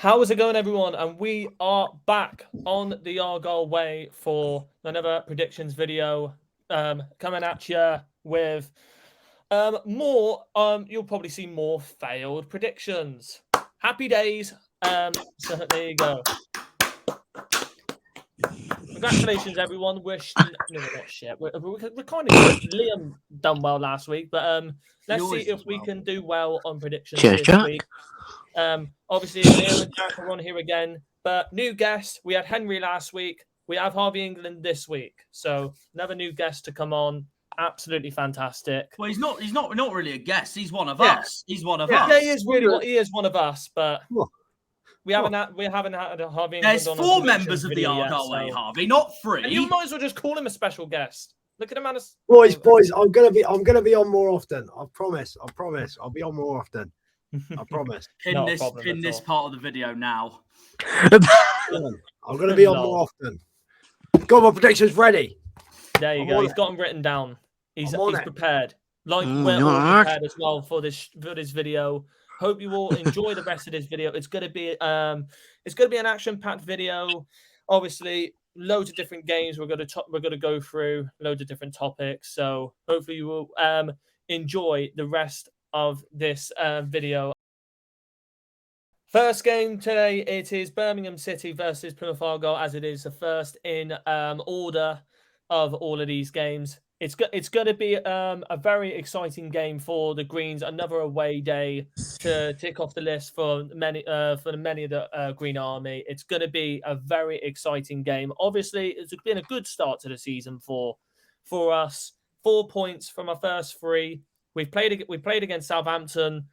How is it going, everyone? And we are back on the Argyle Way for another predictions video, coming at you with more. You'll probably see more failed predictions. Happy days. So there you go. Congratulations, everyone. We're not shit. We're kind of good. Liam done well last week, but let's see if we can do well on predictions this week. Obviously, Liam and Jack are on here again, but new guest. We had Henry last week. We have Harvey England this week, so another new guest to come on. Absolutely fantastic. Well, he's not really a guest. He's one of us. He's one of us. Yeah, he is one of us, but we haven't had a Harvey England. There's 4 members of the Argyle Way, Harvey, not 3. And you might as well just call him a special guest. Look at him, man. Boys, I'm gonna be on more often. I promise. I'll be on more often. I promise. Pin this part of the video now. I'm going to be on more often. Got my predictions ready. There you go. He's got them written down. He's prepared. Like we're all prepared as well for this video. Hope you all enjoy the rest of this video. It's going to be an action-packed video. Obviously, loads of different games we're going to go through, loads of different topics. So hopefully you will enjoy the rest of this video. First game today, it is Birmingham City versus Plymouth Argyle, as it is the first in order of all of these games. It's going to be a very exciting game for the Greens. Another away day to tick off the list for many of the Green Army. It's going to be a very exciting game. Obviously, it's been a good start to the season for us. 4 points from our first 3. We played against Southampton.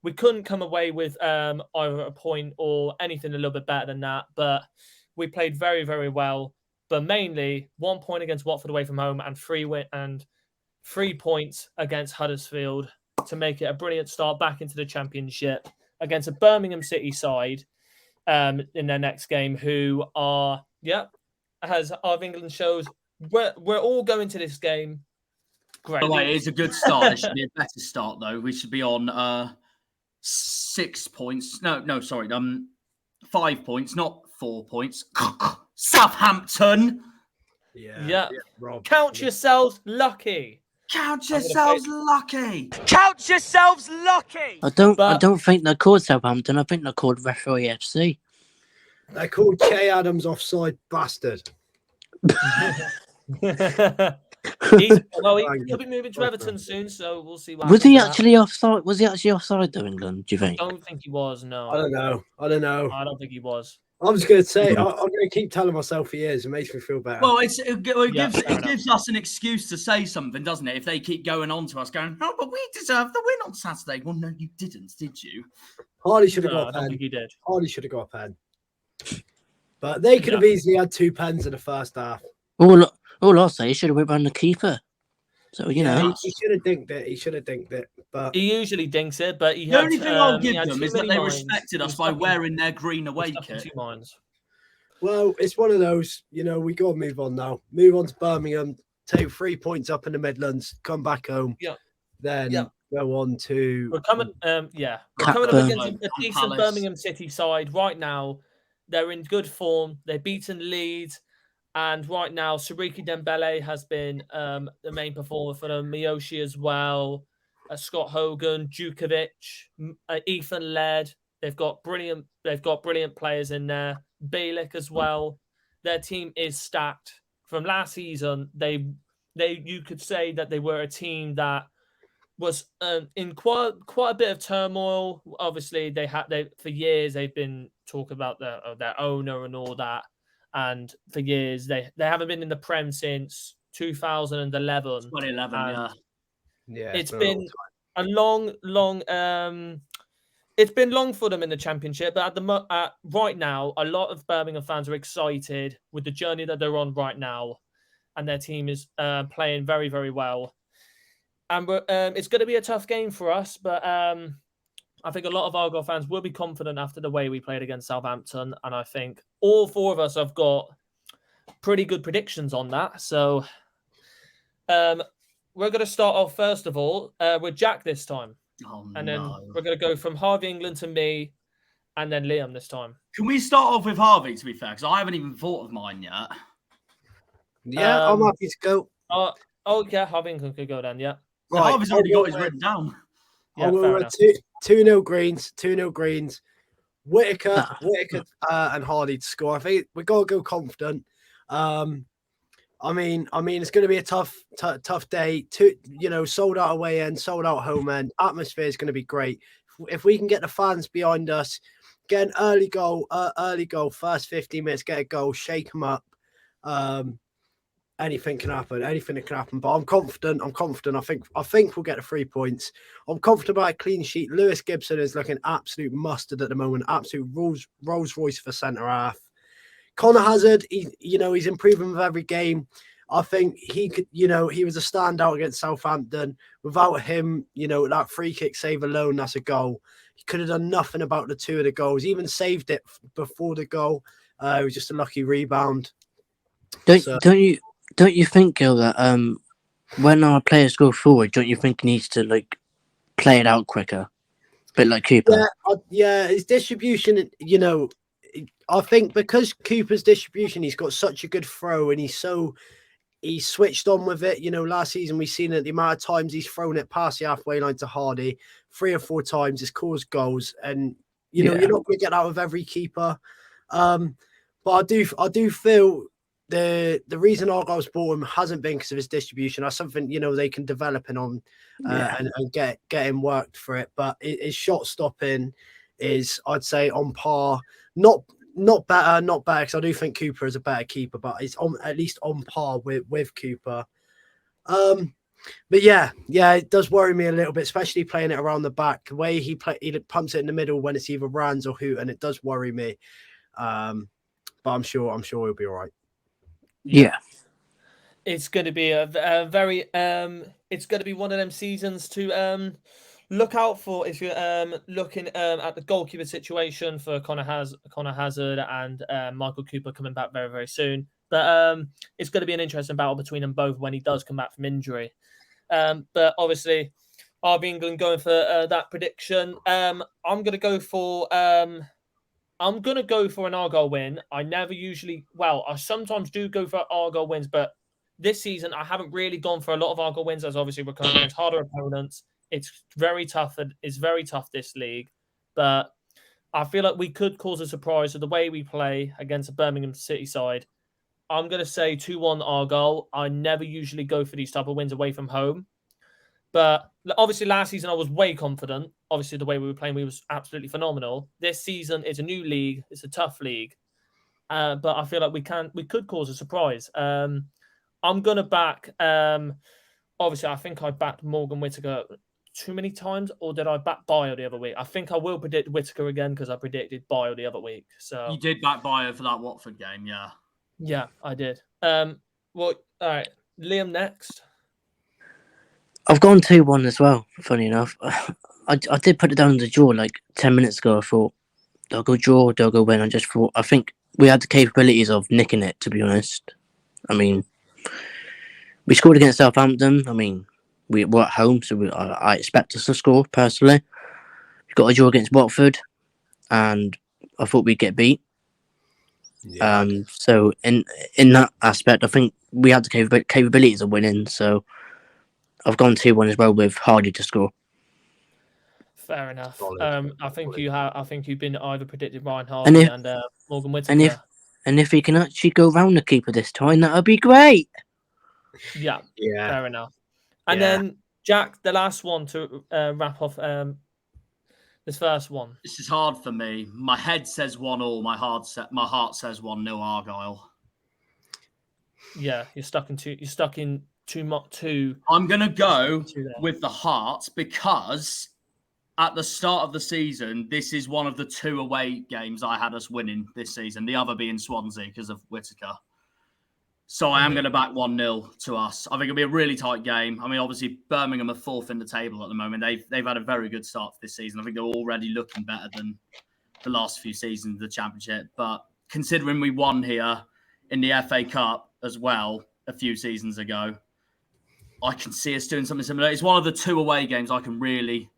We couldn't come away with either a point or anything a little bit better than that, but we played very, very well. But mainly 1 point against Watford away from home and 3 points against Huddersfield to make it a brilliant start back into the Championship against a Birmingham City side in their next game, who are as our England shows, we're all going to this game. Great. Oh, wait, it's a good start. It should be a better start, though. We should be on 6 points. No, sorry. 5 points, not 4 points. Southampton. Yeah. Rob. Count yourselves lucky. Count yourselves lucky. Count yourselves lucky. I don't think they're called Southampton. I think they're called Referee FC. They're called Che Adams offside bastard. He'll be moving to Everton soon, so we'll see what was he actually offside? Was he actually offside though, England? Do you think? I don't think he was. No, I don't know. I don't think he was. I'm just going to say, I'm going to keep telling myself he is. It makes me feel better. Well, it gives us an excuse to say something, doesn't it? If they keep going on to us going, oh, but we deserve the win on Saturday. Well, no, you didn't, did you? Hardy should have got a pen. I don't think he did. Hardy should have got a pen. But they could have easily had 2 pens in the first half. All I'll say is should have went round the keeper. So, you know. He should have dinked it. But he usually dinks it, but the only thing I'll give them is that they respected us by wearing their green away kit. Well, it's one of those, we got to move on now. Move on to Birmingham, take 3 points up in the Midlands, come back home. Then go on to... We're coming up against a decent Birmingham City side right now. They're in good form. They've beaten Leeds. And right now, Sariki Dembele has been the main performer for them. Miyoshi as well, Scott Hogan, Djukovic, Ethan Laird. They've got brilliant players in there. Bielik as well. Their team is stacked. From last season, you could say that they were a team that was in quite a bit of turmoil. Obviously, for years they've been talking about their owner and all that. And for years, they haven't been in the Prem since 2011. 2011, yeah. It's been a long. It's been long for them in the Championship, but right now, a lot of Birmingham fans are excited with the journey that they're on right now, and their team is playing very, very well. And it's going to be a tough game for us, but I think a lot of Argyle fans will be confident after the way we played against Southampton, and I think all 4 of us have got pretty good predictions on that. So we're going to start off, first of all, with Jack this time. Oh, and then we're going to go from Harvey England to me, and then Liam this time. Can we start off with Harvey, to be fair? Because I haven't even thought of mine yet. Yeah, I'm happy to go. Yeah, Harvey could go then, yeah. So right, Harvey's already got his written down. Yeah, fair enough. 2-0 Greens, 2-0 Greens. Whittaker, and Hardy to score. I think we got to go confident. I mean, it's going to be a tough day. Sold out away end, sold out home end. Atmosphere is going to be great. If we can get the fans behind us, get an early goal, first 15 minutes, get a goal, shake them up. Anything can happen. But I'm confident. I think we'll get the 3 points. I'm confident about a clean sheet. Lewis Gibson is looking absolute mustard at the moment. Absolute Rolls Royce for centre half. Connor Hazard, he's improving with every game. I think he could, he was a standout against Southampton. Without him, that free kick save alone, that's a goal. He could have done nothing about the 2 of the goals. He even saved it before the goal. It was just a lucky rebound. Don't you think, Gil, that when our players go forward, don't you think he needs to play it out quicker, a bit like Cooper? Yeah, his distribution. I think because Cooper's distribution, he's got such a good throw, and he's switched on with it. Last season we've seen it, the amount of times he's thrown it past the halfway line to Hardy 3 or 4 times. It's caused goals, and you're not going to get that with every keeper. But I do feel. The reason Argyle's bought him hasn't been because of his distribution. That's something they can develop in on and get him worked for it. But his shot stopping is, I'd say, on par. Not better, because I do think Cooper is a better keeper, but it's at least on par with Cooper. But yeah, it does worry me a little bit, especially playing it around the back. The way he pumps it in the middle when it's either Rands or Hoot, and it does worry me. But I'm sure he'll be all right. Yeah, it's going to be a very it's going to be one of them seasons to look out for if you're looking at the goalkeeper situation for Connor Hazard and Michael Cooper coming back very, very soon. But it's going to be an interesting battle between them both when he does come back from injury. But obviously, RB England going for that prediction. I'm going to go for an Argyle win. I sometimes do go for Argyle wins, but this season I haven't really gone for a lot of Argyle wins, as obviously we're coming against harder opponents. It's very tough. It's very tough, this league. But I feel like we could cause a surprise with the way we play against a Birmingham City side. I'm going to say 2-1 Argyle. I never usually go for these type of wins away from home. But obviously last season I was way confident. Obviously the way we were playing, we was absolutely phenomenal. This season is a new league. It's a tough league. But I feel like we could cause a surprise. I'm going to back... obviously, I think I backed Morgan Whittaker too many times, or did I back Bio the other week? I think I will predict Whittaker again because I predicted Bio the other week. So you did back Bio for that Watford game, yeah. Yeah, I did. All right. Liam next. I've gone 2-1 as well, funny enough. I did put it down as a draw 10 minutes ago. I thought, they'll go draw, they'll go win. I think we had the capabilities of nicking it, to be honest. I mean, we scored against Southampton. I mean, we were at home, so I expect us to score, personally. We got a draw against Watford, and I thought we'd get beat. Yeah. So in that aspect, I think we had the capabilities of winning, so I've gone 2-1 as well with Hardy to score. Fair enough. I think you've been either predicted Ryan Hardy and Morgan Whittaker. And if he can actually go round the keeper this time, that would be great. Yeah. Fair enough. And then Jack, the last one to wrap off this first one. This is hard for me. My head says 1-1. My heart says 1-0 Argyle. Yeah, you're stuck in two. I'm gonna go with the heart because at the start of the season, this is one of the 2 away games I had us winning this season. The other being Swansea because of Whittaker. So I am going to back 1-0 to us. I think it'll be a really tight game. I mean, obviously, Birmingham are 4th in the table at the moment. They've had a very good start to this season. I think they're already looking better than the last few seasons of the Championship. But considering we won here in the FA Cup as well a few seasons ago, I can see us doing something similar. It's one of the 2 away games I can really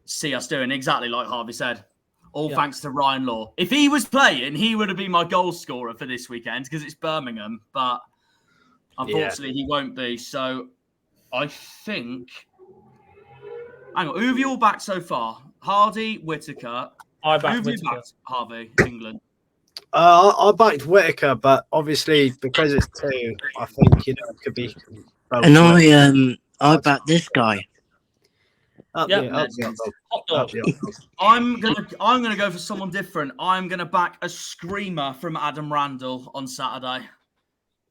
see us doing. Exactly like Harvey said. all thanks to Ryan Law. If he was playing, he would have been my goal scorer for this weekend because it's Birmingham, but unfortunately he won't be. So I think... Hang on, who have you all backed so far? Hardy, Whittaker. I Who backed have you Whittaker. backed, Harvey, England? I backed Whittaker, but obviously because it's 2, I think it could be. And I backed this guy. Up Yeah. the up. Hot dog. I'm gonna go for someone different. I'm gonna back a screamer from Adam Randall on Saturday.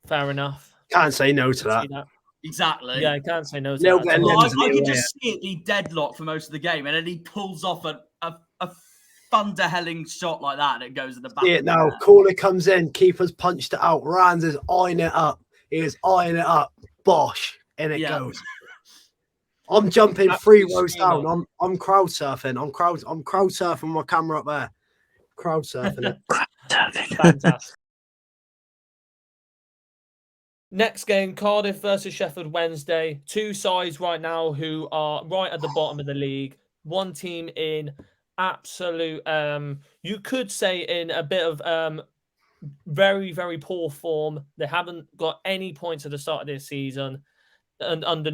Fair enough. Can't say no to that. See that. Exactly. Yeah, I can't say no to Little that. bit of at all. limbs. I could just see it be deadlocked for most of the game, and then he pulls off a thunder-helling shot like that, and it goes in the back. See it now. Caller comes in, keeper's punched it out. Rands is eyeing it up. He is eyeing it up. Bosh, and it goes. I'm jumping 3 rows down. I'm crowd surfing. I'm crowd surfing my camera up there. Crowd surfing it. Fantastic. Next game, Cardiff versus Sheffield Wednesday. 2 sides right now who are right at the bottom of the league. One team in absolute, you could say in a bit of very, very poor form. They haven't got any points at the start of this season. And under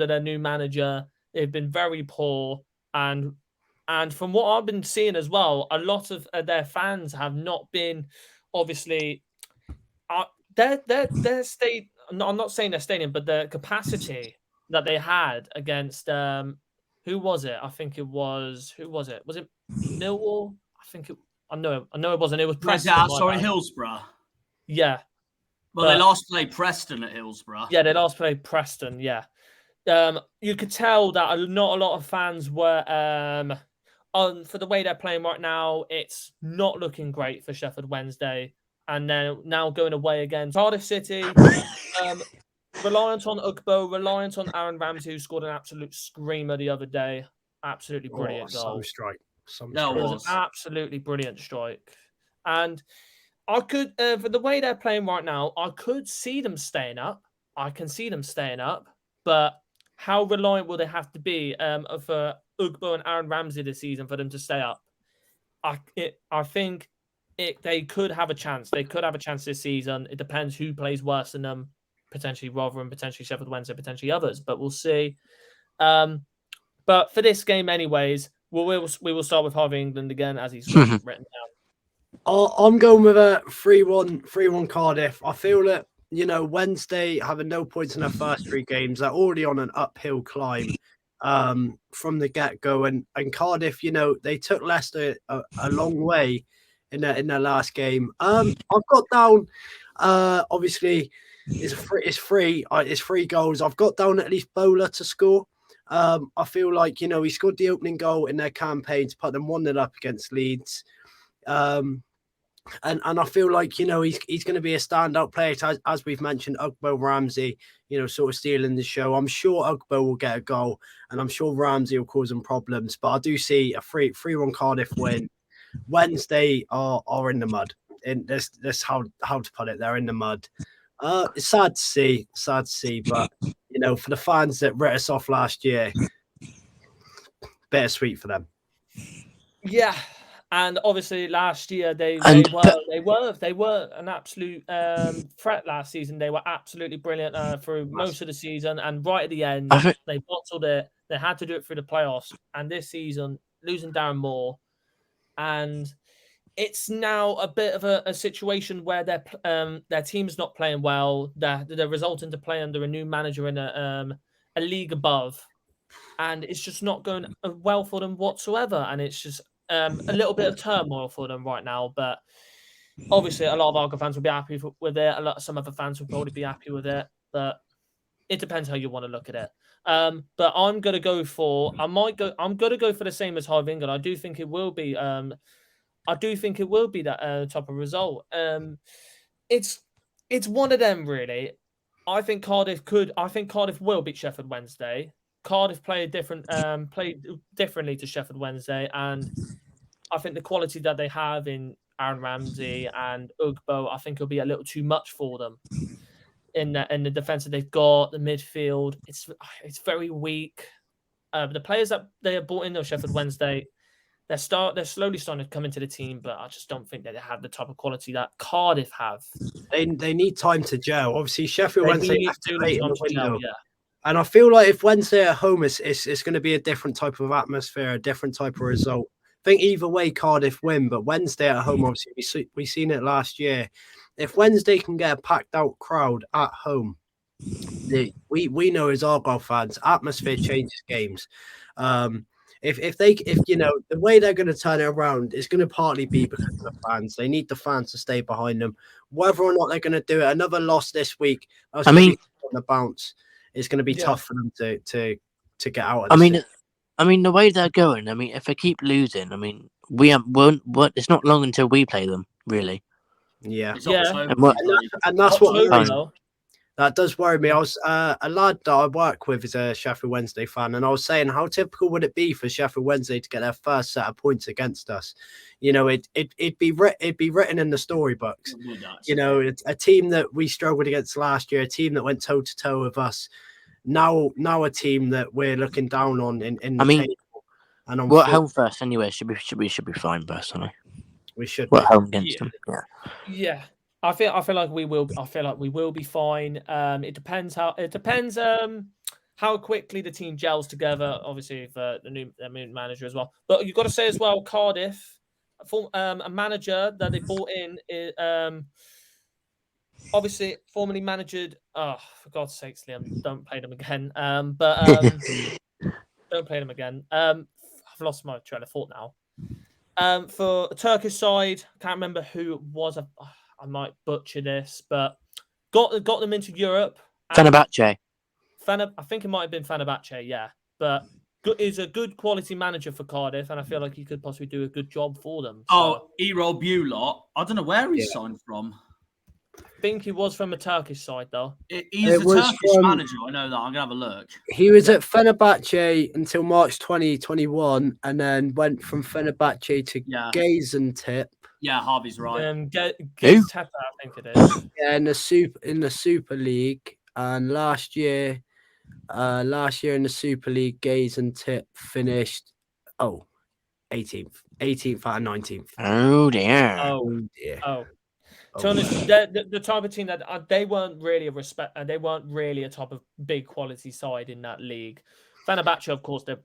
their new manager, they've been very poor. And from what I've been seeing as well, a lot of their fans have not been, obviously... Their state. No, I'm not saying their stadium, but the capacity that they had against who was it? I think it was Was it Millwall? I know it wasn't. It was Preston. Hillsborough. Yeah. Well, they last played Preston at Hillsborough. Yeah, they last played Preston. Yeah. You could tell that not a lot of fans were for the way they're playing right now. It's not looking great for Sheffield Wednesday. And then now going away against Cardiff City, reliant on Ugbo, reliant on Aaron Ramsey, who scored an absolute screamer the other day. Absolutely brilliant goal. Some strike. It was an absolutely brilliant strike. And I could, for the way they're playing right now, I could see them staying up. I can see them staying up. But how reliant will they have to be for Ugbo and Aaron Ramsey this season for them to stay up? I think... they could have a chance. They could have a chance this season. It depends who plays worse than them. Potentially Rotherham, potentially Sheffield Wednesday, potentially others. But we'll see. But for this game, anyways, we will start with Harvey England again, as he's written down. I'm going with a 3-1 Cardiff. I feel that Wednesday having no points in their first 3 games, they're already on an uphill climb from the get-go. And Cardiff, they took Leicester a long way in their last game. I've got down. Obviously, it's 3 goals. I've got down at least Bowler to score. I feel like he scored the opening goal in their campaign to put them 1-0 up against Leeds. And I feel like he's going to be a standout player, as we've mentioned. Ugbo, Ramsey, sort of stealing the show. I'm sure Ugbo will get a goal, and I'm sure Ramsey will cause them problems. But I do see a 3-1 Cardiff win. Wednesday are in the mud. And that's how to put it. They're in the mud. It's sad to see, but for the fans that writ us off last year, bittersweet for them. Yeah, and obviously last year they were an absolute threat last season. They were absolutely brilliant through most of the season, and right at the end they bottled it. They had to do it through the playoffs, and this season losing Darren Moore. And it's now a bit of a situation where their team's not playing well. They're resulting to play under a new manager in a league above, and it's just not going well for them whatsoever. And it's just a little bit of turmoil for them right now. But obviously, a lot of Argyle fans will be happy with it. Some other fans will probably be happy with it, but it depends how you want to look at it. But I'm gonna go for the same as Harvey England. I do think it will be that type of result. It's one of them really. I think Cardiff will beat Sheffield Wednesday. Cardiff played differently to Sheffield Wednesday, and I think the quality that they have in Aaron Ramsey and Ugbo, I think will be a little too much for them. In the defense that they've got, the midfield, it's very weak. The players that they have brought in, though, Sheffield Wednesday, they're slowly starting to come into the team, but I just don't think that they have the type of quality that Cardiff have. They need time to gel. Obviously, Sheffield They Wednesday need have to to wait in time the to gel, window. yeah. And I feel like if Wednesday at home, it's going to be a different type of atmosphere, a different type of result. I think either way, Cardiff win, but Wednesday at home, obviously, we seen it last year. If Wednesday can get a packed out crowd at home, we know as Argyle fans, atmosphere changes games. If you know the way they're going to turn it around is going to partly be because of the fans. They need the fans to stay behind them. Whether or not they're going to do it, another loss this week, that's going to be on the bounce. It's going to be tough for them to get out of this. I mean, the way they're going. I mean, if they keep losing, I mean, it's not long until we play them, really. Yeah, It's Yeah. October, and that's what October, worries. though. That does worry me. I was a lad that I work with is a Sheffield Wednesday fan, and I was saying, how typical would it be for Sheffield Wednesday to get their first set of points against us? You know, it'd be written in the storybooks. You know, it's a team that we struggled against last year, a team that went toe to toe with us. Now a team that we're looking down on in the table. And we're at home first anyway. Should be fine personally. We should. We're at home against them. Yeah. Yeah. I feel like we will. I feel like we will be fine. It depends how quickly the team gels together. Obviously, for the new manager as well. But you've got to say as well, Cardiff, a manager that they brought in, obviously formerly managed. Oh, for God's sakes, Liam, don't play them again. Don't play them again. I've lost my train of thought now. For the Turkish side, I can't remember who it was. I might butcher this, but got them into Europe. Fenerbahce. I think it might have been Fenerbahce, yeah. But is a good quality manager for Cardiff, and I feel like he could possibly do a good job for them. So. Oh, Erol Bulot. I don't know where he's signed from. I think he was from a Turkish side, though. He's a Turkish manager. I know that. I'm going to have a look. He was at Fenerbahce until March 2021 and then went from Fenerbahce to Gaziantep. Yeah, Harvey's right. Gaziantep, I think it is. Yeah, in the Super League. And last year in the Super League, Gaziantep finished 18th out of 19th. Oh dear. Oh dear. To honest, the type of team that they weren't really they weren't really a type of big quality side in that league. Fenerbahce, of course, they're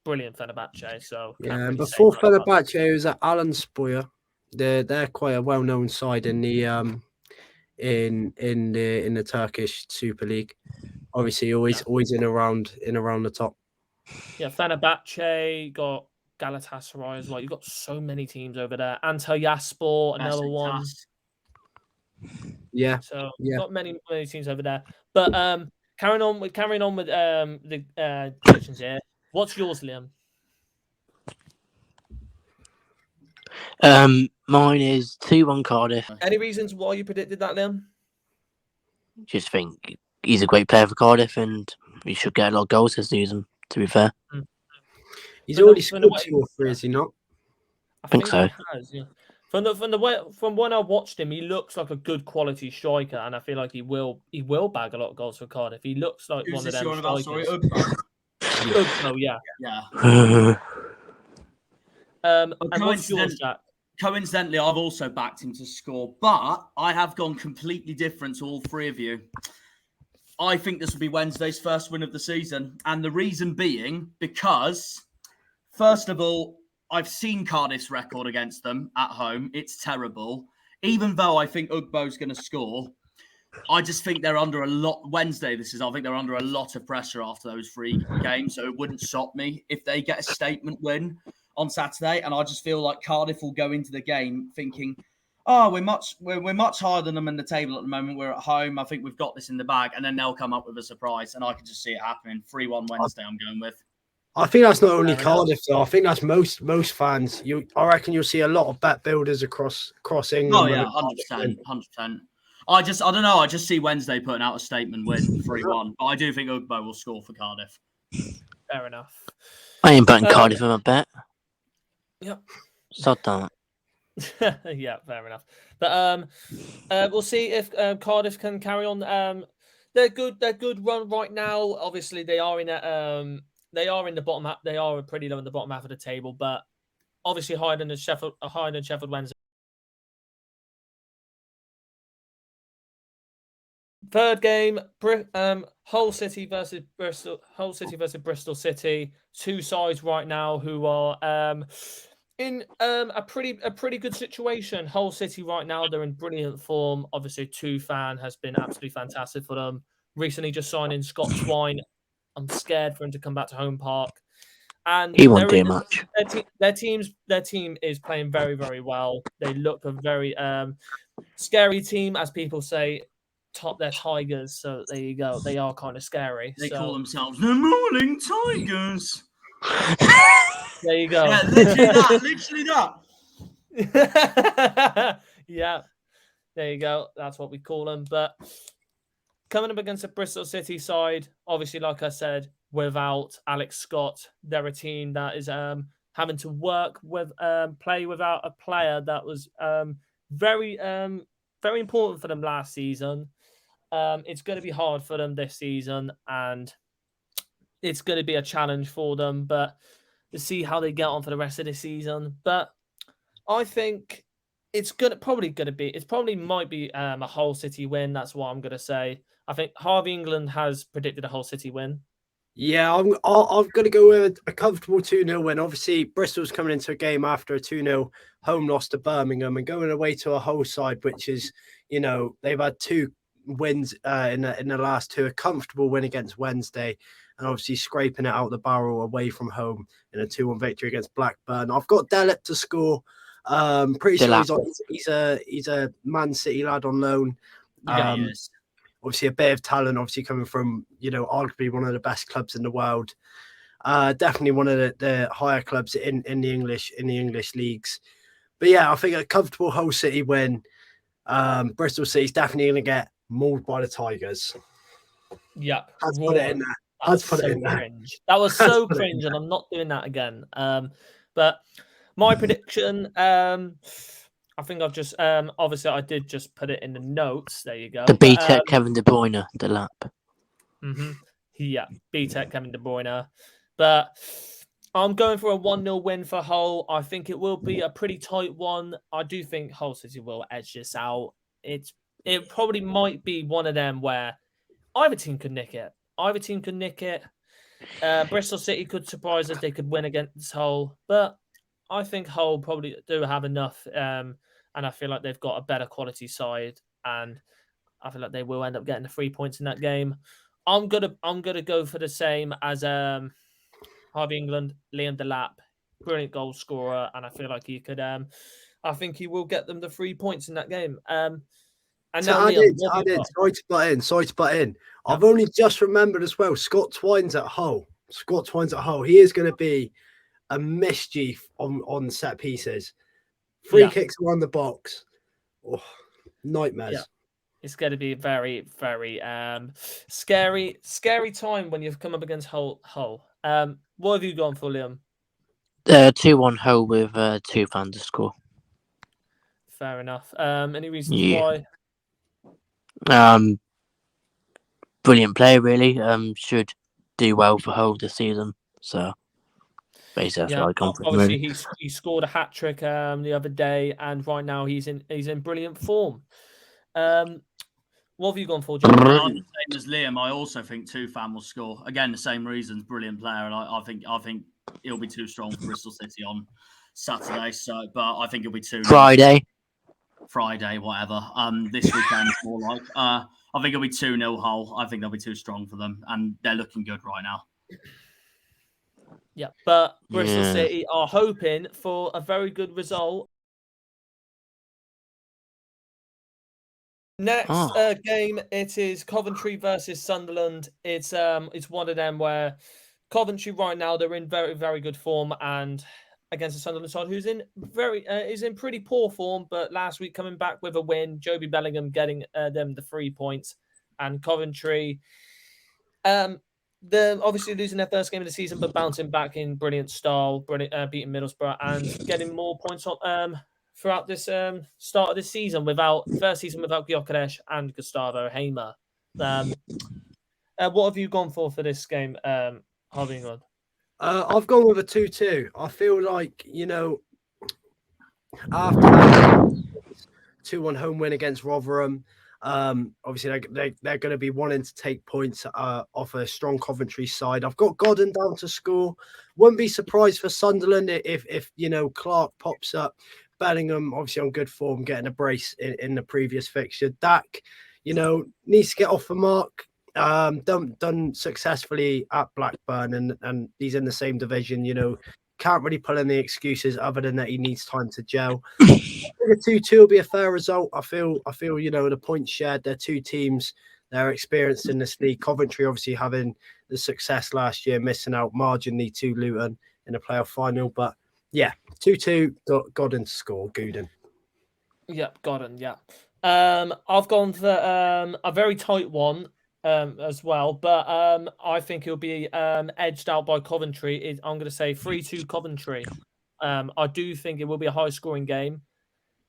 brilliant. Fenerbahce, so yeah. And before Fenerbahce, it was at Alanspor. They're quite a well-known side in the in the Turkish Super League. Obviously, always in around the top. Yeah, Fenerbahce got Galatasaray as well. You've got so many teams over there. Antalyaspor, another one. Yeah. So got many teams over there. But carrying on with the predictions here. What's yours, Liam? Mine is 2-1 Cardiff. Any reasons why you predicted that, Liam? Just think he's a great player for Cardiff, and he should get a lot of goals this season. To be fair, he's already scored 2 or 3, is he not? I think so. He has, yeah. From when I watched him, he looks like a good quality striker, and I feel like he will bag a lot of goals for Cardiff. He looks like one of them strikers. Ugbo, yeah. And what's yours, Jack? Coincidentally, I've also backed him to score, but I have gone completely different to all three of you. I think this will be Wednesday's first win of the season, and the reason being because, first of all, I've seen Cardiff's record against them at home. It's terrible. Even though I think Ugbo's going to score, I just think they're under a lot. Wednesday, I think they're under a lot of pressure after those 3 games. So it wouldn't shock me if they get a statement win on Saturday. And I just feel like Cardiff will go into the game thinking, we're much higher than them in the table at the moment. We're at home. I think we've got this in the bag. And then they'll come up with a surprise. And I can just see it happening. 3-1 Wednesday, I'm going with. I think that's not only Cardiff, though. I think that's most fans. I reckon you'll see a lot of bet builders across England. Oh yeah, 100%. I don't know. I just see Wednesday putting out a statement win 3-1, but I do think Ugbo will score for Cardiff. Fair enough. I ain't betting Cardiff in my bet. Yep. Sod that. Yeah, fair enough. But we'll see if Cardiff can carry on. They're good. They're good run right now. Obviously, they are in the bottom half. They are pretty low in the bottom half of the table, but obviously higher than Sheffield Wednesday. Third game, Hull City versus Bristol. Hull City versus Bristol City. Two sides right now who are in a pretty good situation. Hull City right now, they're in brilliant form. Obviously, Tufan has been absolutely fantastic for them. Recently, just signed in Scott Twine. I'm scared for him to come back to home park. And He won't do much. Their team is playing very, very well. They look a very scary team, as people say. They're Tigers, so there you go. They are kind of scary. They call themselves the Morning Tigers. There you go. Yeah, literally that. Yeah, there you go. That's what we call them. But coming up against the Bristol City side, obviously, like I said, without Alex Scott, they're a team that is having to work with play without a player that was very important for them last season. It's going to be hard for them this season, and it's going to be a challenge for them. But to see how they get on for the rest of the season. But I think it probably might be a Hull City win. That's what I'm going to say. I think Harvey England has predicted a Hull City win. Yeah, I'm going to go with a comfortable 2-0 win. Obviously, Bristol's coming into a game after a 2-0 home loss to Birmingham and going away to a Hull side, which is, they've had 2 wins in the last 2, a comfortable win against Wednesday, and obviously scraping it out the barrel away from home in a 2-1 victory against Blackburn. I've got Delep to score. Pretty sure he's a Man City lad on loan. Yeah, he is. Obviously a bit of talent, obviously coming from, arguably one of the best clubs in the world. Definitely one of the higher clubs in the English leagues. But yeah, I think a comfortable Hull City win. Bristol City's definitely going to get mauled by the Tigers. Yeah. Let's put it in there. Let's put it in there. Cringe. That was so cringe, and I'm not doing that again. But my prediction, I think I've just obviously I did just put it in the notes. There you go. The BTEC Kevin De Bruyne, the lap. Yeah, BTEC Kevin De Bruyne. But I'm going for a 1-0 win for Hull. I think it will be a pretty tight one. I do think Hull City will edge this out. It probably might be one of them where either team could nick it. Bristol City could surprise us. They could win against Hull. But I think Hull probably do have enough. And I feel like they've got a better quality side. And I feel like they will end up getting the 3 points in that game. I'm gonna go for the same as Harvey England, Liam Delap, brilliant goal scorer, and I feel like he could. I think he will get them the 3 points in that game. And so now, Liam, sorry to butt in. I've only just remembered as well. Scott Twine's at Hull. He is going to be a mischief on set pieces. Free kicks around the box. Oh, nightmares. Yeah. It's going to be a very, very scary time when you've come up against Hull. What have you gone for, Liam? 2-1 Hull with Tufan to score. Fair enough. Any reasons why? Brilliant player, really. Should do well for Hull this season. So basically, that's what I come from. Obviously, really. he scored a hat trick the other day, and right now he's in brilliant form. What have you gone for, John? I'm the same as Liam. I also think Tufan will score. Again, the same reasons. Brilliant player, and I think he'll be too strong for Bristol City on Saturday. So, but I think it'll be 2 Friday, whatever. This weekend is more like. I think it'll be 2-0 Hull. I think they'll be too strong for them, and they're looking good right now. Yeah, but Bristol City are hoping for a very good result. Next game, it is Coventry versus Sunderland. It's one of them where Coventry right now, they're in very, very good form, and against the Sunderland side, who's in pretty poor form, but last week coming back with a win, Joby Bellingham getting them the 3 points, and Coventry, they're obviously losing their first game of the season, but bouncing back in brilliant style, beating Middlesbrough and getting more points on throughout this start of this season first season without Gyökeres and Gustavo Hamer. What have you gone for this game, Harvey England? I've gone with a 2-2. I feel like, After that, 2-1 home win against Rotherham. Obviously, they're going to be wanting to take points off a strong Coventry side. I've got Godden down to score. Wouldn't be surprised for Sunderland if Clark pops up. Bellingham, obviously on good form, getting a brace in the previous fixture. Dak, needs to get off the mark. Done successfully at Blackburn, and he's in the same division. Can't really pull any excuses other than that he needs time to gel. I think a 2-2 will be a fair result. I feel the points shared. They're two teams. They're experienced in this league. Coventry obviously having the success last year, missing out marginally to Luton in the playoff final. But yeah, 2-2. Godden to score. Gooden. Yep, Godden. Yeah. I've gone for a very tight one as well, but I think it'll be edged out by Coventry. I'm going to say 3-2 Coventry. I do think it will be a high-scoring game.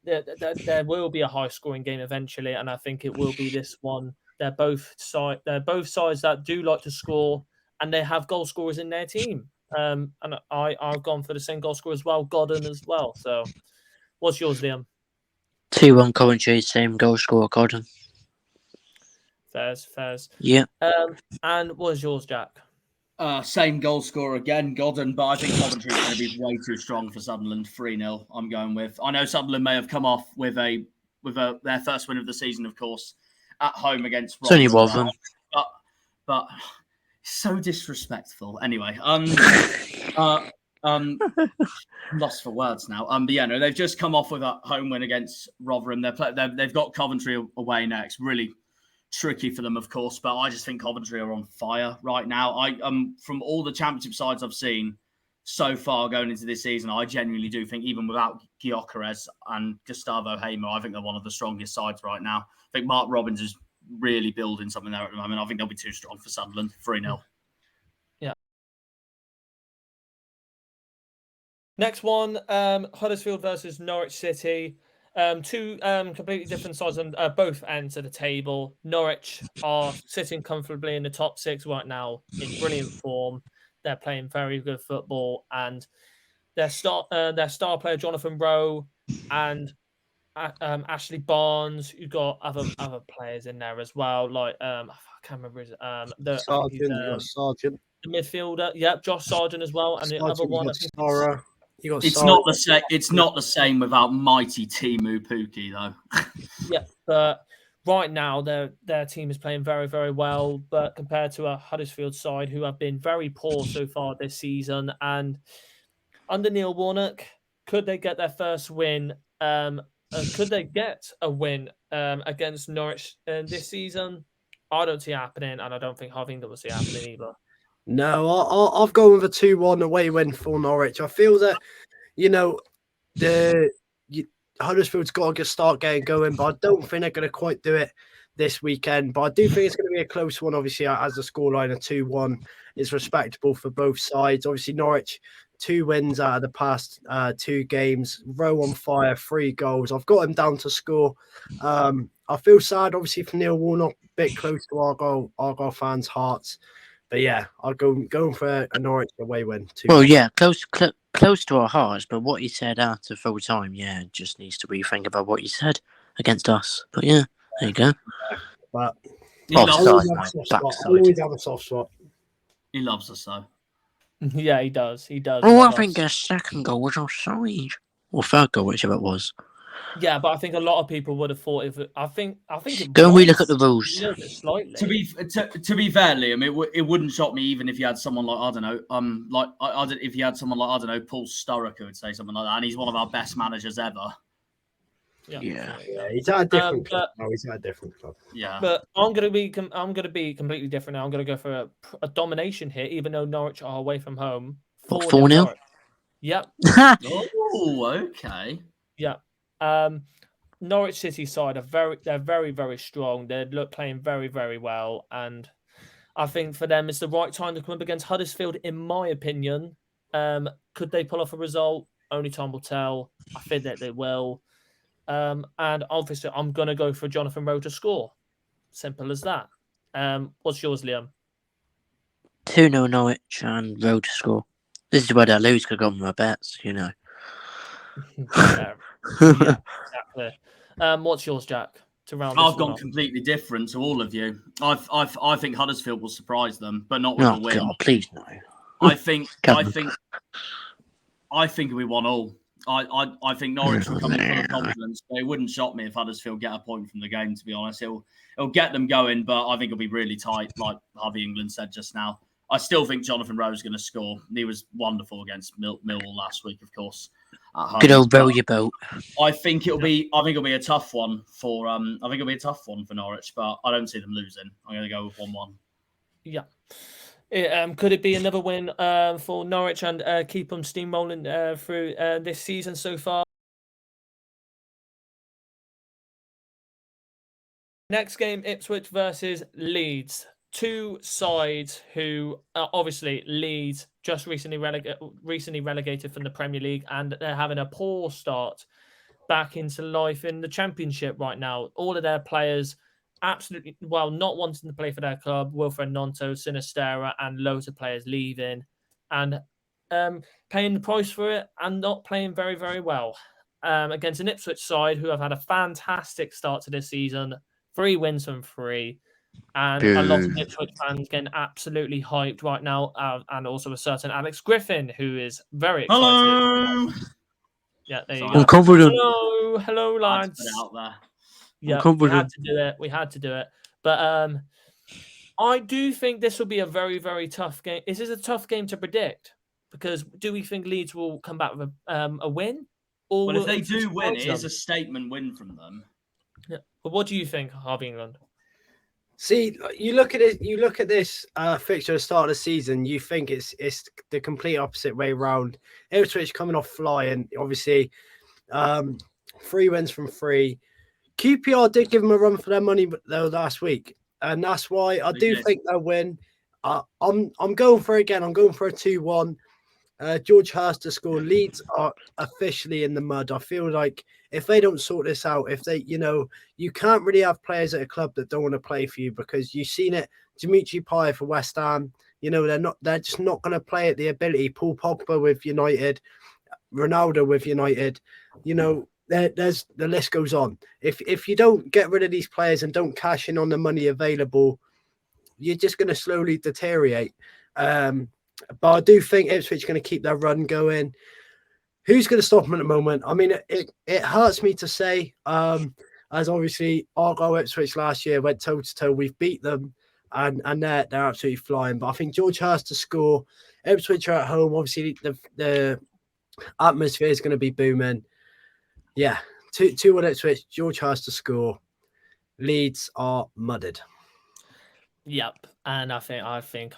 There will be a high-scoring game eventually, and I think it will be this one. They're both sides that do like to score, and they have goal scorers in their team. And I've gone for the same goal scorer as well, Godden as well. So, what's yours, Liam? 2-1 Coventry, same goal scorer, Godden. Fairs. Yeah. And what's yours, Jack? Same goal scorer again, Godden, but I think Coventry is going to be way too strong for Sunderland. 3-0. I'm going with. I know Sunderland may have come off with their first win of the season, of course, at home against Rotherham. It's only Rotherham. But so disrespectful. Anyway, lost for words now. But yeah, no, they've just come off with a home win against Rotherham. They've got Coventry away next. Really tricky for them, of course, but I just think Coventry are on fire right now. From all the Championship sides I've seen so far going into this season, I genuinely do think even without Gyökeres and Gustavo Hamer, I think they're one of the strongest sides right now. I think Mark Robbins is really building something there at the moment. I think they'll be too strong for Sunderland. 3-0. Yeah. Next one, Huddersfield versus Norwich City. Two completely different sides on both ends of the table. Norwich are sitting comfortably in the top 6 right now in brilliant form. They're playing very good football, and their star player Jonathan Rowe and Ashley Barnes. You've got other players in there as well, like I can't remember his Sargent. the midfielder. Yep, Josh Sargent as well, and the other one. I think It's not the same. It's not the same without mighty Timu Pukki, though. Yeah, but right now their team is playing very, very well. But compared to a Huddersfield side who have been very poor so far this season, and under Neil Warnock, could they get their first win? Could they get a win against Norwich this season? I don't see it happening, and I don't think Harvey will see it happening either. No, I've gone with a 2-1 away win for Norwich. I feel that, Huddersfield's got to start getting going, but I don't think they're going to quite do it this weekend. But I do think it's going to be a close one. Obviously, as the scoreline of 2-1 is respectable for both sides. Obviously, Norwich, 2 wins out of the past 2 games. Rowe on fire, 3 goals. I've got him down to score. I feel sad, obviously, for Neil Warnock, a bit close to Argyle fans' hearts. But yeah, I'll go for a Norwich away win. Well, yeah, close to our hearts. But what he said after full time, yeah, just needs to rethink about what he said against us. But yeah, there you go. But He loves always have a soft spot. He loves us, though. Yeah, he does. He does. Oh, I think a second goal was offside, or third goal, whichever it was. Yeah, but I think a lot of people would have thought I think it Go and relook at the rules. Slightly. To be fair, Liam, it wouldn't shock me even if you had someone like if you had someone like Paul Sturrock who would say something like that, and he's one of our best managers ever. Yeah, he's at a different club. He's at a different club. Yeah, but I'm gonna be completely different now. I'm gonna go for a domination here, even though Norwich are away from home. 4-0. Yep. Oh, okay. Yeah. Norwich City side they're very, very strong. They're playing very, very well, and I think for them it's the right time to come up against Huddersfield, in my opinion. Could they pull off a result? Only time will tell. I think that they will. And obviously I'm gonna go for Jonathan Rowe to score. Simple as that. What's yours, Liam? 2-0 Norwich and Rowe to score. This is where they lose because I got my bets, Yeah. Yeah, exactly. What's yours, Jack? To round this I've one gone off? completely different to all of you. I think Huddersfield will surprise them, but not with a Oh win. God, please no. I think Come I on. think I think we won all. I think Norwich will come in full of confidence. But it wouldn't shock me if Huddersfield get a point from the game, to be honest. It'll get them going, but I think it'll be really tight, like Harvey England said just now. I still think Jonathan Rowe is going to score. He was wonderful against Millwall last week, of course. At home. Good old row your boat. I think it'll be a tough one for Norwich, but I don't see them losing. I'm going to go with 1-1. Yeah. Could it be another win for Norwich and keep them steamrolling through this season so far? Next game, Ipswich versus Leeds. Two sides who obviously Leeds just recently relegated from the Premier League, and they're having a poor start back into life in the Championship right now. All of their players absolutely, not wanting to play for their club. Wilfred Nonto, Sinistera, and loads of players leaving and paying the price for it and not playing very, very well. Against an Ipswich side who have had a fantastic start to this season, 3 wins from 3. And a lot of Ipswich fans getting absolutely hyped right now. And also a certain Alex Griffin, who is very excited. Hello! Yeah, there you Sorry. go. I'm confident. Hello, lads. Put it out there. Yeah, I'm we had confident. to do it. We had to do it. But I do think this will be a very, very tough game. Is this a tough game to predict? Because do we think Leeds will come back with a win? Or But will if they Ipswich do win, surprise it is them? a statement win from them. Yeah. But what do you think, Harvey England? See, you look at it. You look at this fixture at the start of the season. You think it's the complete opposite way round. Ipswich coming off flying, obviously, 3 wins from 3. QPR did give them a run for their money though last week, and that's why I do think they'll win. I'm going for it again. I'm going for a 2-1. George Hurst to score. Leeds are officially in the mud. I feel like if they don't sort this out, if they, you can't really have players at a club that don't want to play for you, because you've seen it. Dimitri Payet for West Ham, they're just not going to play at the ability. Paul Pogba with United, Ronaldo with United, there's the list goes on. If you don't get rid of these players and don't cash in on the money available, you're just going to slowly deteriorate. But I do think Ipswich are going to keep their run going. Who's going to stop them at the moment? I mean, it hurts me to say, as obviously Argyle Ipswich last year went toe to toe. We've beat them, and they're absolutely flying. But I think George Hurst to score. Ipswich are at home. Obviously, the atmosphere is going to be booming. Yeah, 2-1 Ipswich. George Hurst to score. Leeds are mudded. Yep, and I think I think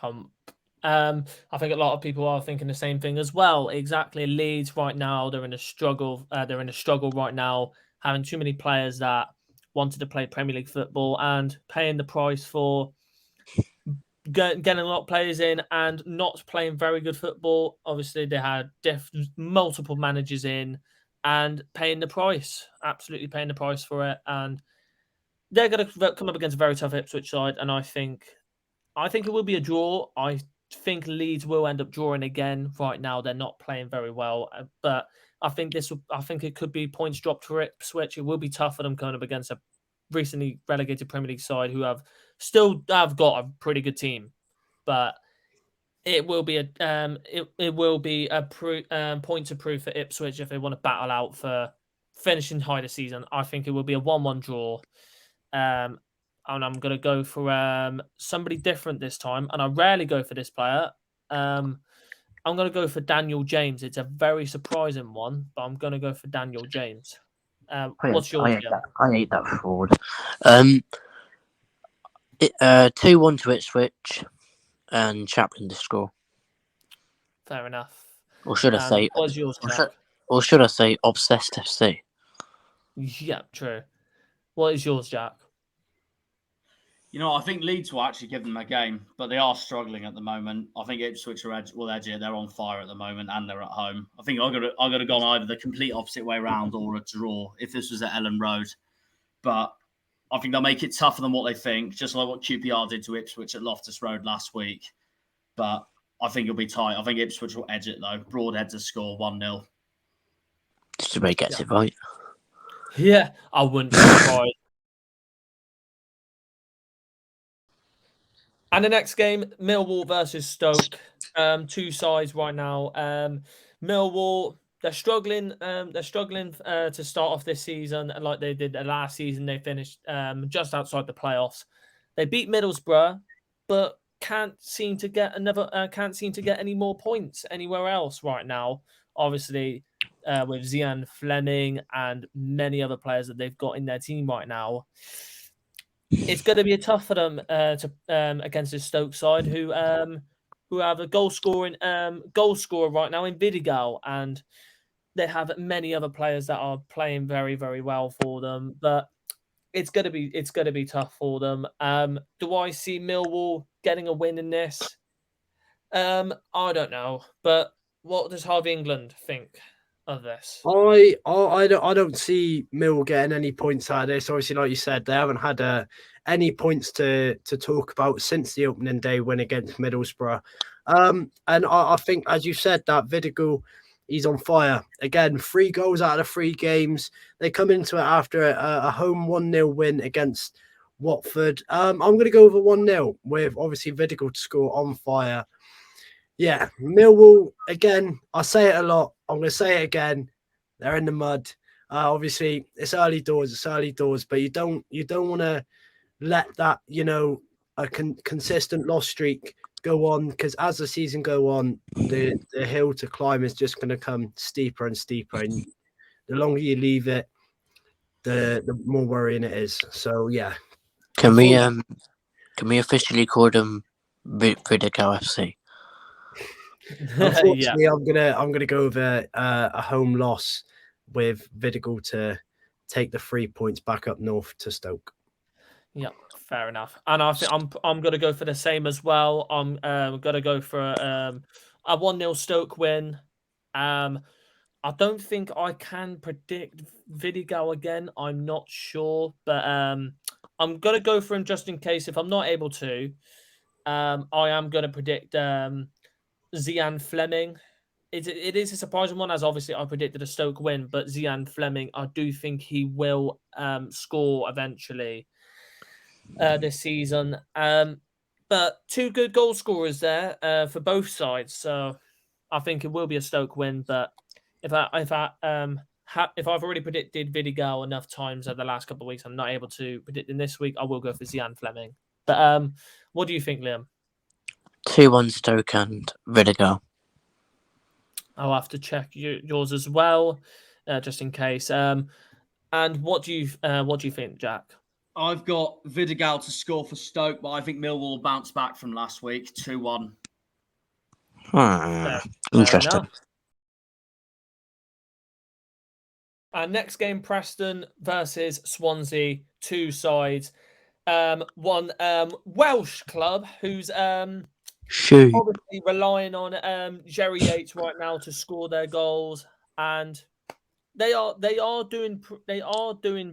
a lot of people are thinking the same thing as well. Exactly, Leeds right now they're in a struggle. They're in a struggle right now, having too many players that wanted to play Premier League football and paying the price for getting a lot of players in and not playing very good football. Obviously, they had multiple managers in and paying the price, absolutely paying the price for it. And they're going to come up against a very tough Ipswich side, and I think it will be a draw. I think Leeds will end up drawing again. Right now, they're not playing very well, but I think it could be points dropped for Ipswich. It will be tough for them coming up against a recently relegated Premier League side who have got a pretty good team, but it will be a point to prove for Ipswich if they want to battle out for finishing high this season. I think it will be a 1-1 draw. And I'm going to go for somebody different this time. And I rarely go for this player. I'm going to go for Daniel James. It's a very surprising one, but I'm going to go for Daniel James. What's yours, Jim? I hate that fraud. 2-1 to Ipswich and Chaplin to score. Fair enough. Or should I say? What's yours, Jack? Or should I say Obsessed FC? Yeah, true. What is yours, Jack? I think Leeds will actually give them a game, but they are struggling at the moment. I think Ipswich will edge it. They're on fire at the moment, and they're at home. I think I got to go either the complete opposite way around or a draw if this was at Ellen Road. But I think they'll make it tougher than what they think, just like what QPR did to Ipswich at Loftus Road last week. But I think it'll be tight. I think Ipswich will edge it though. Broadhead to score 1-0. Just to make it right. Yeah, I wouldn't be surprised. And the next game, Millwall versus Stoke. Two sides right now. Millwall, they're struggling. They're struggling to start off this season, like they did the last season. They finished just outside the playoffs. They beat Middlesbrough, but can't seem to get any more points anywhere else right now. Obviously, with Zian Fleming and many other players that they've got in their team right now, it's going to be tough for them to against the Stoke side, who have a goal scorer right now in Vidigal, and they have many other players that are playing very, very well for them. But it's going to be tough for them. Do I see Millwall getting a win in this? I don't know, but what does Harvey England think of this? I don't see Mill getting any points out of this. Obviously, like you said, they haven't had any points to talk about since the opening day win against Middlesbrough. And I think, as you said, that Vidigal, he's on fire again. 3 goals out of 3 games. They come into it after a home 1-0 win against Watford. I'm going to go over 1-0 with obviously Vidigal to score on fire. Yeah, Millwall again. I say it a lot. I'm going to say it again. They're in the mud. Obviously, it's early doors, but you don't want to let that, a consistent loss streak go on, because as the season go on, the hill to climb is just going to come steeper and steeper, and the longer you leave it, the more worrying it is. So yeah, Can we officially call them Vidigal FC? unfortunately, I'm gonna go with a home loss with Vidigal to take the 3 points back up north to Stoke. Yeah, fair enough. And I think I'm gonna go for the same as well. I'm gonna go for a 1-0 Stoke win. I don't think I can predict Vidigal again. I'm not sure, but I'm gonna go for him just in case. If I'm not able to, I am gonna predict Zian Fleming. It is a surprising one, as obviously I predicted a Stoke win, but Zian Fleming, I do think he will score eventually this season. But 2 good goal scorers there for both sides, so I think it will be a Stoke win. But if I've already predicted Vidigal enough times over the last couple of weeks, I'm not able to predict him this week. I will go for Zian Fleming. But what do you think, Liam? 2-1 Stoke and Vidigal. I'll have to check yours as well, just in case. And what do you think, Jack? I've got Vidigal to score for Stoke, but I think Millwall will bounce back from last week, 2-1. Interesting. Next game, Preston versus Swansea. 2 sides. One Welsh club who's obviously relying on Jerry Yates right now to score their goals, and they are doing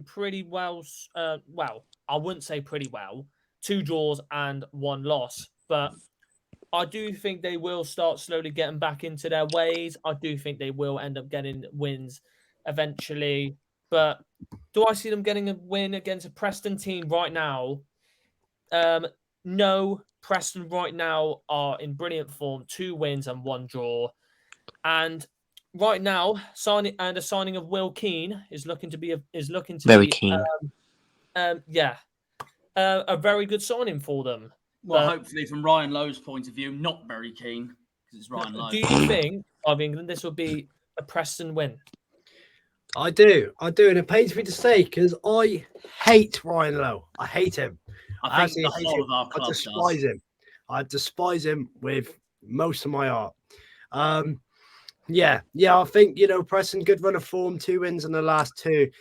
pretty well. Well, I wouldn't say pretty well. 2 draws and 1 loss, but I do think they will start slowly getting back into their ways. I do think they will end up getting wins eventually, but do I see them getting a win against a Preston team right now? No. Preston right now are in brilliant form, 2 wins and 1 draw, and right now, a signing of Will Keane is looking to be very keen. A very good signing for them. Well, hopefully, from Ryan Lowe's point of view, not very keen because it's Ryan Lowe. Do you think of England this will be a Preston win? I do, and it pains me to say because I hate Ryan Lowe. I hate him. I think the whole of our club despise him. I despise him with most of my heart. Yeah. I think, Preston, good run of form, 2 wins in the last 2.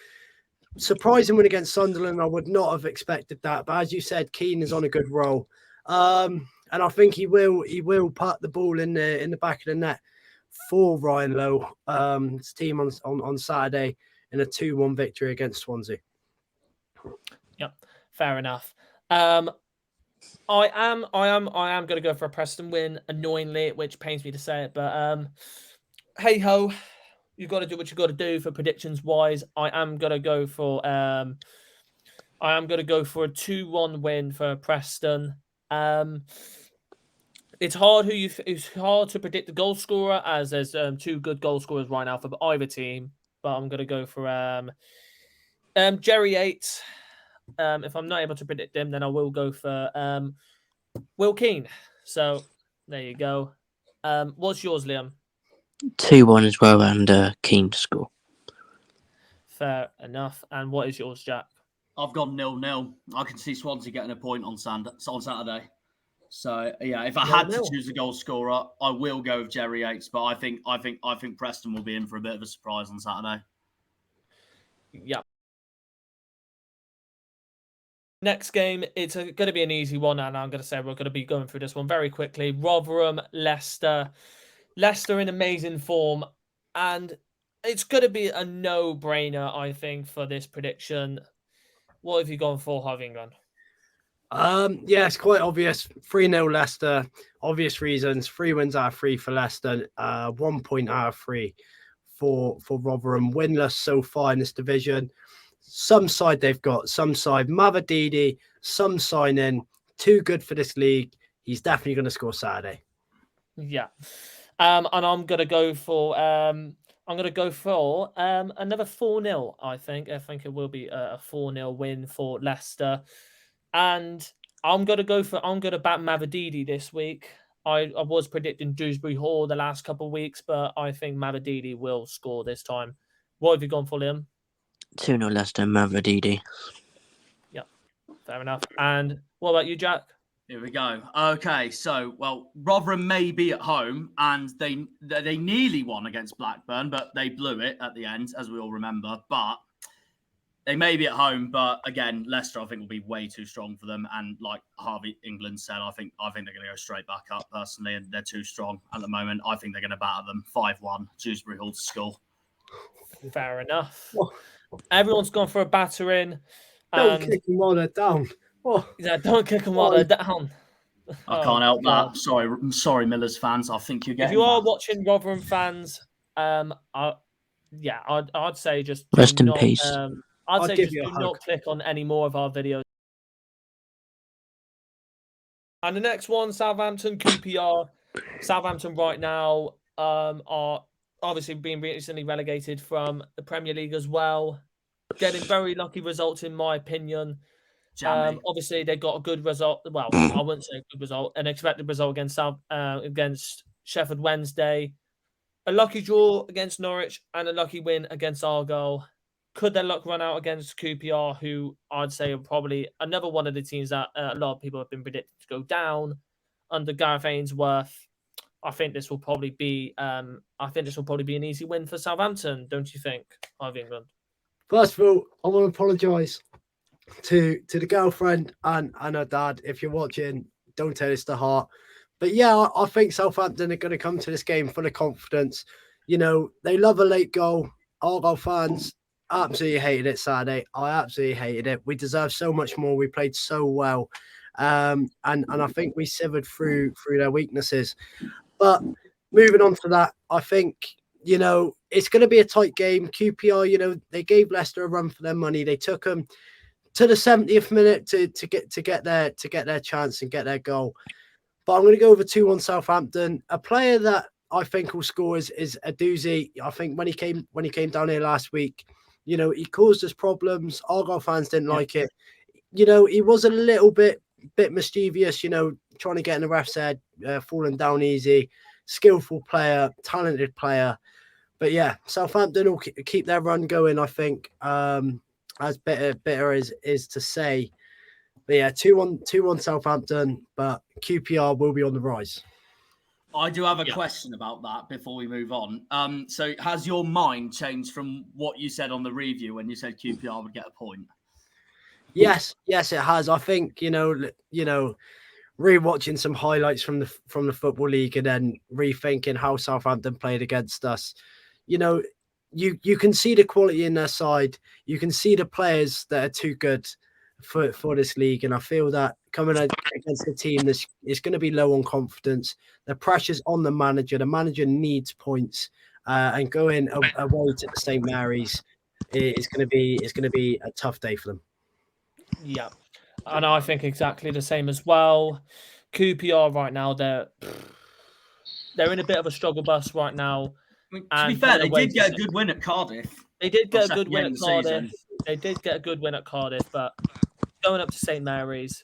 Surprising win against Sunderland. I would not have expected that. But as you said, Keane is on a good roll. And I think he will put the ball in the back of the net for Ryan Lowe, his team on Saturday in a 2-1 victory against Swansea. Yep, fair enough. I am going to go for a Preston win, annoyingly, which pains me to say it, but hey ho, you've got to do what you got to do for predictions wise. I am gonna go for a 2-1 win for Preston. It's hard it's hard to predict the goal scorer, as there's two good goal scorers right now for either team. But I'm gonna go for Jerry Yates. If I'm not able to predict him, then I will go for Will Keane. So there you go. What's yours, Liam? 2-1 as well, and Keane to score. Fair enough. And what is yours, Jack? I've gone 0-0. I can see Swansea getting a point on Saturday. So yeah, if I had to choose a goal scorer, I will go with Jerry Yates. But I think Preston will be in for a bit of a surprise on Saturday. Yeah. Next game, it's going to be an easy one, and I'm going to say we're going to be going through this one very quickly. Rotherham, Leicester. Leicester in amazing form, and it's going to be a no-brainer, I think, for this prediction. What have you gone for, Harvey England? Yeah, it's quite obvious. 3-0 Leicester. Obvious reasons. 3 wins out of 3 for Leicester. 1 point out of 3 for Rotherham. Winless so far in this division. Some side they've got. Some side. Mavididi, some signing. Too good for this league. He's definitely going to score Saturday. Yeah. And I'm going to go for another 4-0, I think. I think it will be a 4-0 win for Leicester. And I'm going to back Mavididi this week. I was predicting Dewsbury Hall the last couple of weeks, but I think Mavididi will score this time. What have you gone for, Liam? 2-0 Leicester, Mavididi. Yeah, fair enough. And what about you, Jack? Here we go. Okay, so, Rotherham may be at home, and they nearly won against Blackburn, but they blew it at the end, as we all remember. But they may be at home, but again, Leicester, I think, will be way too strong for them. And like Harvey England said, I think they're going to go straight back up, personally, and they're too strong at the moment. I think they're going to batter them 5-1, Dewsbury Hall to score. Fair enough. Everyone's gone for a battering. Don't kick them while they're down. Yeah, don't kick them while they're down. I can't help that. Sorry, Millers fans. I think you're getting. If you are watching Rotherham fans, I'd say just rest in peace. I'd say just do not click on any more of our videos. And the next one, Southampton, QPR. Southampton right now are obviously being recently relegated from the Premier League as well. Getting very lucky results, in my opinion. Obviously, they got a good result. Well, I wouldn't say a good result, an expected result against Sheffield Wednesday. A lucky draw against Norwich and a lucky win against Argyle. Could their luck run out against QPR, who I'd say are probably another one of the teams that a lot of people have been predicted to go down under Gareth Ainsworth? I think this will probably be an easy win for Southampton, don't you think, Harvey England? First of all, I want to apologise to the girlfriend and her dad. If you're watching, don't take this to heart. But yeah, I think Southampton are going to come to this game full of confidence. You know, they love a late goal. Argyle fans absolutely hated it Saturday. I absolutely hated it. We deserve so much more. We played so well. And I think we severed through their weaknesses. But moving on to that, I think, you know, it's going to be a tight game. QPR, you know, they gave Leicester a run for their money. They took them to the 70th minute to get their chance and get their goal. But I'm going to go over 2-1 Southampton. A player that I think will score is a doozy. I think when he came down here last week, you know, he caused us problems. Argyle fans didn't like it. You know, he was a little bit mischievous, you know, trying to get in the ref's head, falling down easy. Skillful player, talented player. But yeah, Southampton will keep their run going, I think. As bitter is to say. But yeah, 2-1 Southampton, but QPR will be on the rise. I do have a question about that before we move on. So has your mind changed from what you said on the review when you said QPR would get a point? Yes, it has. I think, you know, rewatching some highlights from the Football League and then rethinking how Southampton played against us. You know, you can see the quality in their side. You can see the players that are too good for this league, and I feel that coming against a team that's going to be low on confidence, the pressure's on the manager. The manager needs points, and going away to the St Mary's is going to be a tough day for them. Yeah, and I think exactly the same as well. QPR right now, they're in a bit of a struggle bus right now. I mean, to be fair, they did get a good win at Cardiff. They did get a good second win game at of the Cardiff. season. They did get a good win at Cardiff, but going up to St Mary's,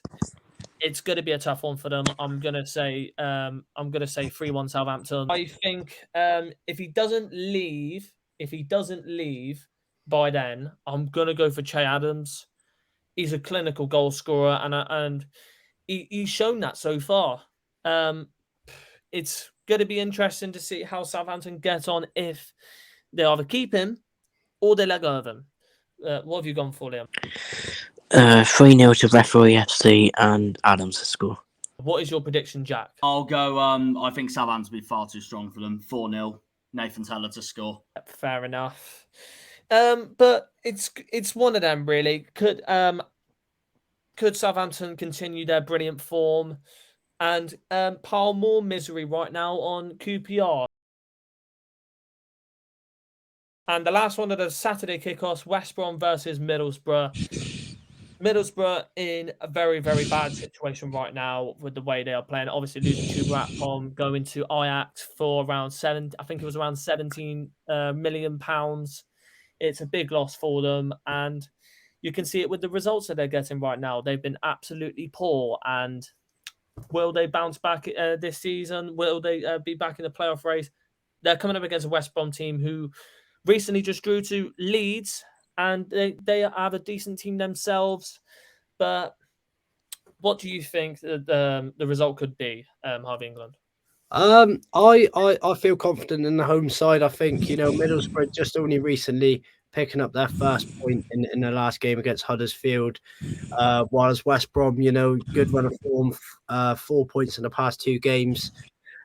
it's going to be a tough one for them. I'm gonna say 3-1 Southampton. I think if he doesn't leave by then, I'm gonna go for Che Adams. He's a clinical goal scorer, and he's shown that so far. It's going to be interesting to see how Southampton get on if they either keep him or they let go of him. What have you gone for, Liam? 3-0 to Referee FC and Adams to score. What is your prediction, Jack? I'll go. I think Southampton will be far too strong for them. 4-0. Nathan Teller to score. Fair enough. But it's one of them really. Could Southampton continue their brilliant form and pile more misery right now on QPR? And the last one of the Saturday kickoffs, West Brom versus Middlesbrough. Middlesbrough in a very, very bad situation right now with the way they are playing. Obviously, losing to Brom, going to Ajax for around around 17 million pounds. It's a big loss for them, and you can see it with the results that they're getting right now. They've been absolutely poor, and will they bounce back this season? Will they be back in the playoff race? They're coming up against a West Brom team who recently just drew to Leeds, and they have a decent team themselves. But what do you think the result could be, Harvey England? I feel confident in the home side. I think Middlesbrough just only recently picking up their first point in the last game against Huddersfield, whilst West Brom, good run of form, 4 points in the past 2 games,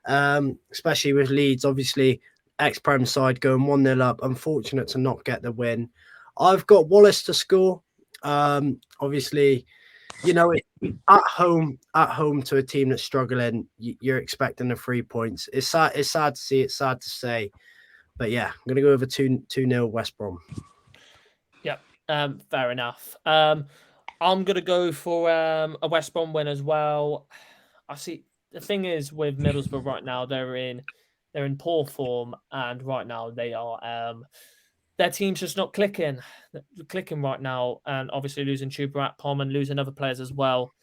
especially with Leeds, obviously ex-Prem side going 1-0 up, unfortunate to not get the win. I've got Wallace to score. Obviously, at home to a team that's struggling, you're expecting the 3 points. It's sad to see, it's sad to say, but yeah, I'm gonna go over 2-0 West Brom. Yep, fair enough. I'm gonna go for a West Brom win as well. I see. The thing is with Middlesbrough right now, they're in poor form, and right now they are their team's just not clicking right now, and obviously losing Chuba Pom and losing other players as well.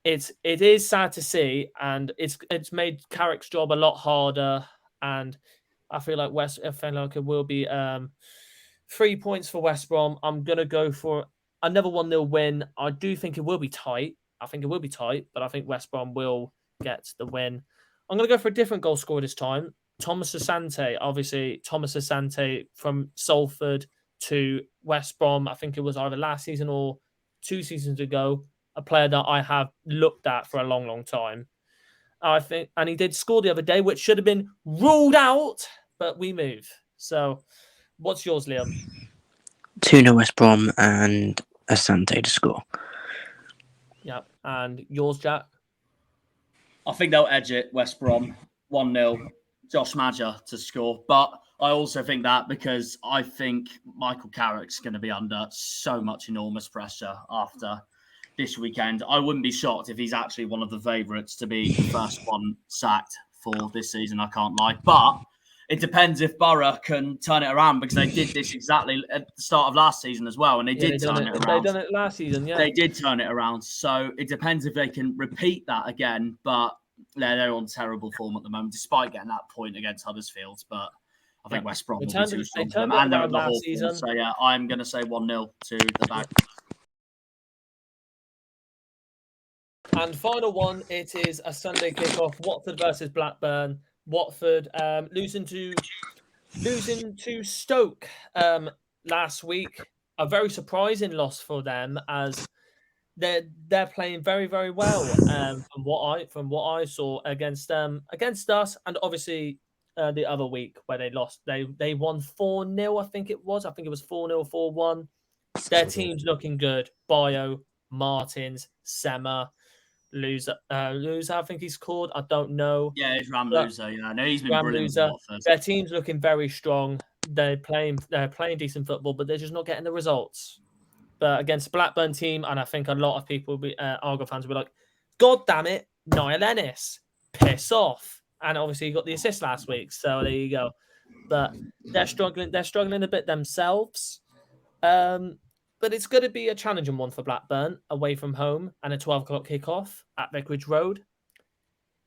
It is sad to see, and it's made Carrick's job a lot harder, and I feel like it will be 3 points for West Brom. I'm gonna go for another 1-0 win. I do think it will be tight. But I think West Brom will get the win. I'm going to go for a different goal scorer this time. Thomas Asante. Obviously, Thomas Asante from Salford to West Brom. I think it was either last season or 2 seasons ago. A player that I have looked at for a long, long time. I think, and he did score the other day, which should have been ruled out, but we move. So, what's yours, Liam? 2-0 West Brom and Asante to score. Yeah, and yours, Jack? I think they'll edge it, West Brom, 1-0, Josh Madger to score. But I also think that because I think Michael Carrick's going to be under so much enormous pressure after this weekend. I wouldn't be shocked if he's actually one of the favourites to be the first one sacked for this season, I can't lie. But it depends if Borough can turn it around, because they did this exactly at the start of last season as well, and they did turn it around. They done it last season, yeah. They did turn it around, so it depends if they can repeat that again. But they're on terrible form at the moment, despite getting that point against Huddersfield. But I think West Brom will be too strong for them, and they're at the whole season. So yeah, I'm going to say 1-0 to the Bag. And final one, it is a Sunday kickoff: Watford versus Blackburn. Watford losing to Stoke last week. A very surprising loss for them, as they're playing very, very well from what I saw against us, and obviously the other week where they lost, they won 4-0. I think it was 4-0, 4-1. Their team's looking good. Bio, Martins, Sema. Loser, I think he's called. I don't know. Yeah, it's Ram But Loser. Yeah, no, he's been Ram brilliant Loser. with Watford. Their team's looking very strong. They're playing decent football, but they're just not getting the results. But against the Blackburn team, and I think a lot of people, Argyle fans, will be like, "God damn it, Niall Ennis, piss off!" And obviously, he got the assist last week, so there you go. But they're struggling. They're struggling a bit themselves. But it's going to be a challenging one for Blackburn away from home and a 12 o'clock kickoff at Vicarage Road.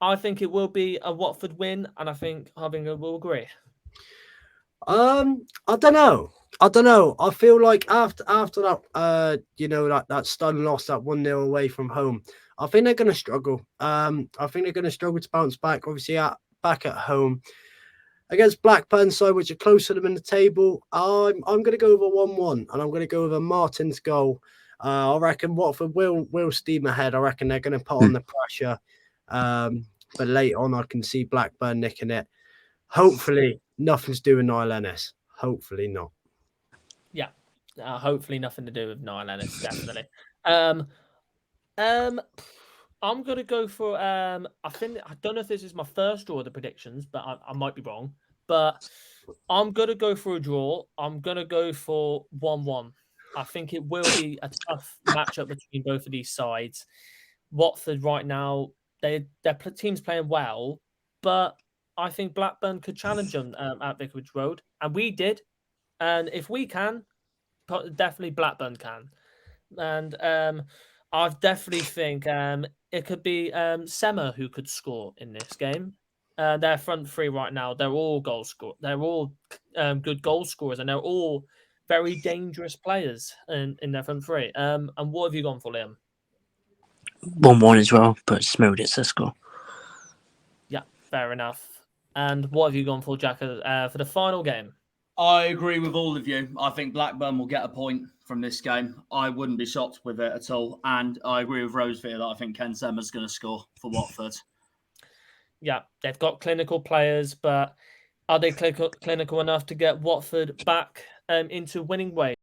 I think it will be a Watford win, and I think Harvey will agree. I don't know. I feel like after that, that stun loss, that 1-0 away from home, I think they're going to struggle. I think they're going to struggle to bounce back. Obviously, back at home against Blackburn side, which are close to them in the table. I'm going to go with a 1-1, and I'm going to go with a Martin's goal. I reckon Watford will steam ahead. I reckon they're going to put on the pressure. But late on, I can see Blackburn nicking it. Hopefully, nothing's doing Niall Ennis. Hopefully not. Yeah, hopefully nothing to do with Niall Ennis. Definitely. I'm gonna go for I don't know if this is my first draw of the predictions, but I might be wrong. But I'm gonna go for a draw. I'm gonna go for 1-1. I think it will be a tough matchup between both of these sides. Watford right now, their team's playing well, but I think Blackburn could challenge them at Vicarage Road, and we did. And if we can, definitely Blackburn can. And I definitely think it could be Sema who could score in this game. Their front three right now, they're all goal scorers. They're all good goal scorers, and they're all very dangerous players in their front three. And what have you gone for, Liam? 1-1 as well, but Smerodit's a score. Yeah, fair enough. And what have you gone for, Jack, for the final game? I agree with all of you. I think Blackburn will get a point from this game. I wouldn't be shocked with it at all. And I agree with Rosevear that I think Ken Sema's going to score for Watford. Yeah, they've got clinical players, but are they clinical enough to get Watford back into winning ways?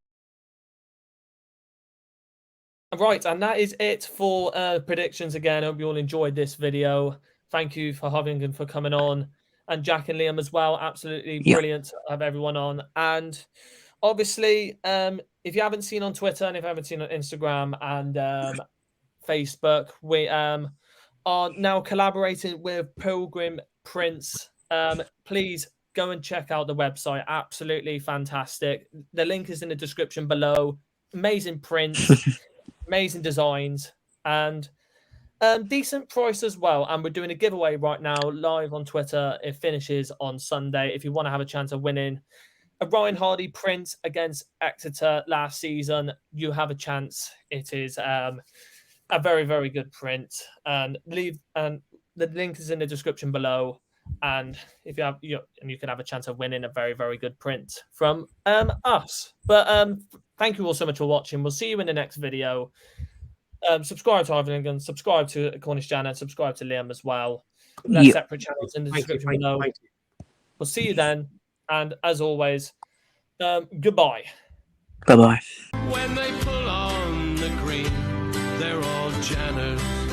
Right, and that is it for predictions again. I hope you all enjoyed this video. Thank you for having and for coming on. And Jack and Liam as well. Absolutely brilliant to have everyone on. And obviously, if you haven't seen on Twitter and if you haven't seen on Instagram and Facebook, we are now collaborating with Pilgrim Prints. Please go and check out the website. Absolutely fantastic. The link is in the description below. Amazing prints, amazing designs, and decent price as well. And we're doing a giveaway right now live on Twitter. It finishes on Sunday. If you want to have a chance of winning a Ryan Hardy print against Exeter last season, you have a chance. It is a very, very good print. And the link is in the description below. And if you have, you can have a chance of winning a very, very good print from us. But thank you all so much for watching. We'll see you in the next video. Subscribe to Harvey and subscribe to Cornish Jan and subscribe to Liam as well. Their separate channels in the description below. We'll see you then. And as always, goodbye. Bye-bye. When they pull on the green, they're all Janners.